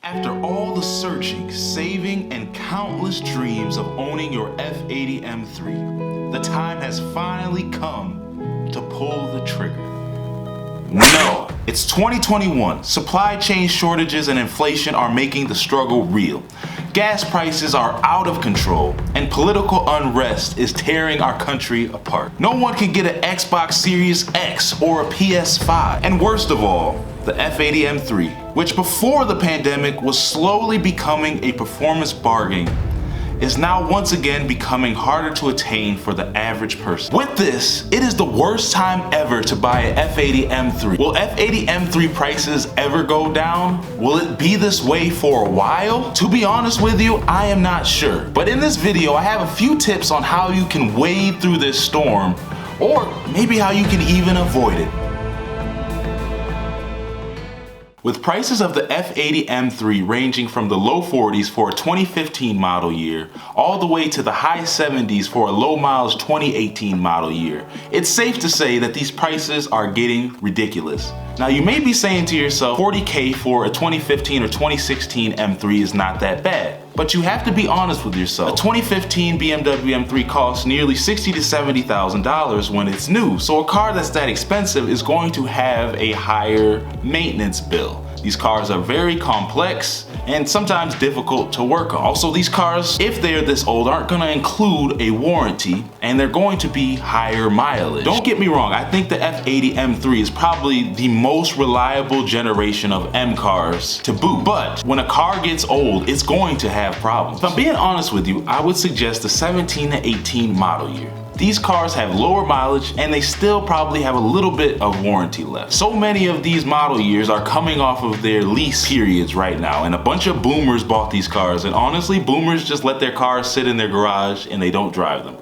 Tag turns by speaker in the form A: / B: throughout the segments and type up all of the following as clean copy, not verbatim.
A: After all the searching, saving, and countless dreams of owning your F80 M3, the time has finally come to pull the trigger. No, it's 2021. Supply chain shortages and inflation are making the struggle real. Gas prices are out of control, and political unrest is tearing our country apart. No one can get an Xbox Series X or a PS5. And worst of all, the F80 M3, which before the pandemic was slowly becoming a performance bargain, is now once again becoming harder to attain for the average person. With this, it is the worst time ever to buy an F80 M3. Will F80 M3 prices ever go down? Will it be this way for a while? To be honest with you, I am not sure. But in this video, I have a few tips on how you can wade through this storm, or maybe how you can even avoid it. With prices of the F80 M3 ranging from the low 40s for a 2015 model year, all the way to the high 70s for a low miles 2018 model year, it's safe to say that these prices are getting ridiculous. Now you may be saying to yourself, $40K for a 2015 or 2016 M3 is not that bad. But you have to be honest with yourself. A 2015 BMW M3 costs nearly $60,000 to $70,000 when it's new. So a car that's that expensive is going to have a higher maintenance bill. These cars are very complex and sometimes difficult to work on. Also, these cars, if they're this old, aren't gonna include a warranty, and they're going to be higher mileage. Don't get me wrong, I think the F80 M3 is probably the most reliable generation of M cars to boot. But when a car gets old, it's going to have problems. If I'm being honest with you, I would suggest the 17 to 18 model year. These cars have lower mileage and they still probably have a little bit of warranty left. So many of these model years are coming off of their lease periods right now, and a bunch of boomers bought these cars, and honestly, boomers just let their cars sit in their garage and they don't drive them.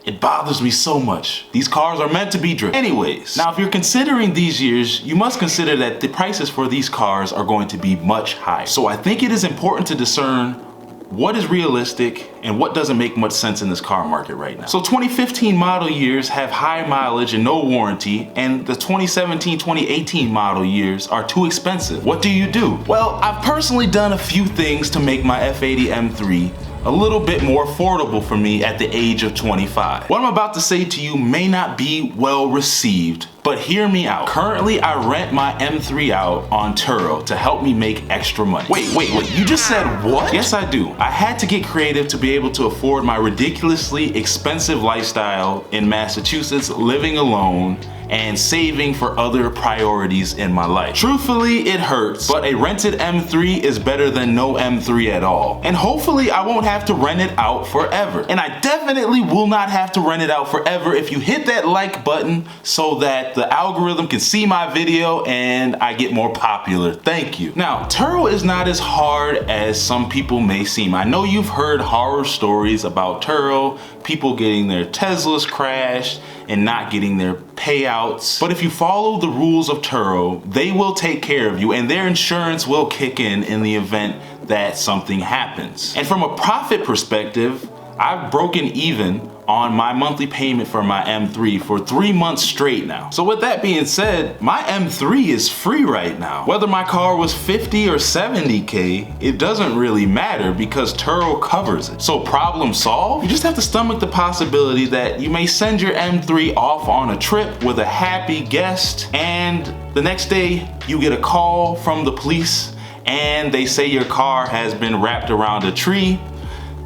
A: It bothers me so much. These cars are meant to be driven. Anyways, now if you're considering these years, you must consider that the prices for these cars are going to be much higher. So I think it is important to discern what is realistic and what doesn't make much sense in this car market right now. So 2015 model years have high mileage and no warranty, and the 2017, 2018 model years are too expensive. What do you do? Well, I've personally done a few things to make my F80 M3 a little bit more affordable for me at the age of 25. What I'm about to say to you may not be well received, but hear me out. Currently, I rent my M3 out on Turo to help me make extra money. Wait, you just said what? Yes, I do. I had to get creative to be able to afford my ridiculously expensive lifestyle in Massachusetts, living alone and saving for other priorities in my life. Truthfully, it hurts, but a rented M3 is better than no M3 at all. And hopefully I won't have to rent it out forever. And I definitely will not have to rent it out forever if you hit that like button so that the algorithm can see my video and I get more popular. Thank you. Now, Turo is not as hard as some people may seem. I know you've heard horror stories about Turo, people getting their Teslas crashed and not getting their payouts. But if you follow the rules of Turo, they will take care of you and their insurance will kick in the event that something happens. And from a profit perspective, I've broken even on my monthly payment for my M3 for 3 months straight now. So with that being said, my M3 is free right now. Whether my car was 50 or 70K, it doesn't really matter because Turo covers it. So problem solved? You just have to stomach the possibility that you may send your M3 off on a trip with a happy guest, and the next day you get a call from the police and they say your car has been wrapped around a tree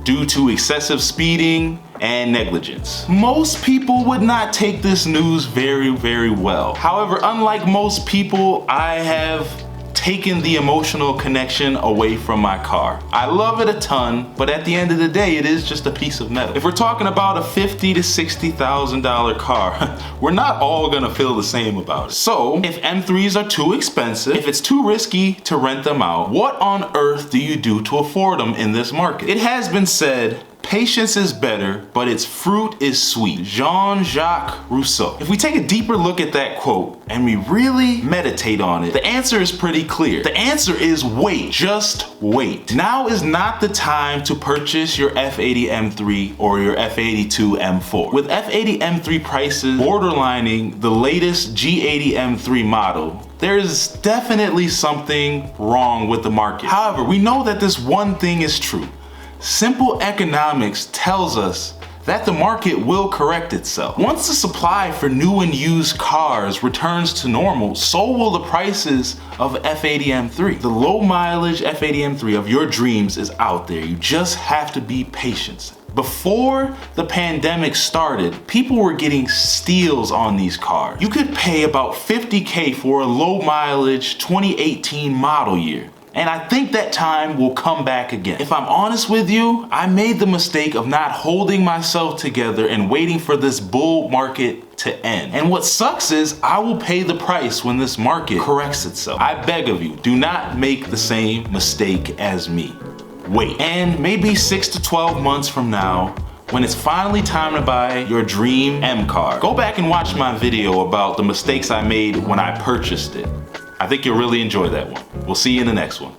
A: due to excessive speeding and negligence. Most people would not take this news very well. However, unlike most people, I have taken the emotional connection away from my car. I love it a ton, but at the end of the day, it is just a piece of metal. If we're talking about a $50,000 to $60,000 car, we're not all gonna feel the same about it. So if M3s are too expensive, if it's too risky to rent them out, what on earth do you do to afford them in this market? It has been said, patience is better, but its fruit is sweet. Jean-Jacques Rousseau. If we take a deeper look at that quote and we really meditate on it, the answer is pretty clear. The answer is wait. Just wait. Now is not the time to purchase your F80 M3 or your F82 M4. With F80 M3 prices borderlining the latest G80 M3 model, there is definitely something wrong with the market. However, we know that this one thing is true. Simple economics tells us that the market will correct itself. Once the supply for new and used cars returns to normal, so will the prices of F80 M3. The low mileage F80 M3 of your dreams is out there. You just have to be patient. Before the pandemic started, people were getting steals on these cars. You could pay about $50K for a low mileage 2018 model year. And I think that time will come back again. If I'm honest with you, I made the mistake of not holding myself together and waiting for this bull market to end. And what sucks is I will pay the price when this market corrects itself. I beg of you, do not make the same mistake as me. Wait. And maybe 6 to 12 months from now, when it's finally time to buy your dream M car, go back and watch my video about the mistakes I made when I purchased it. I think you'll really enjoy that one. We'll see you in the next one.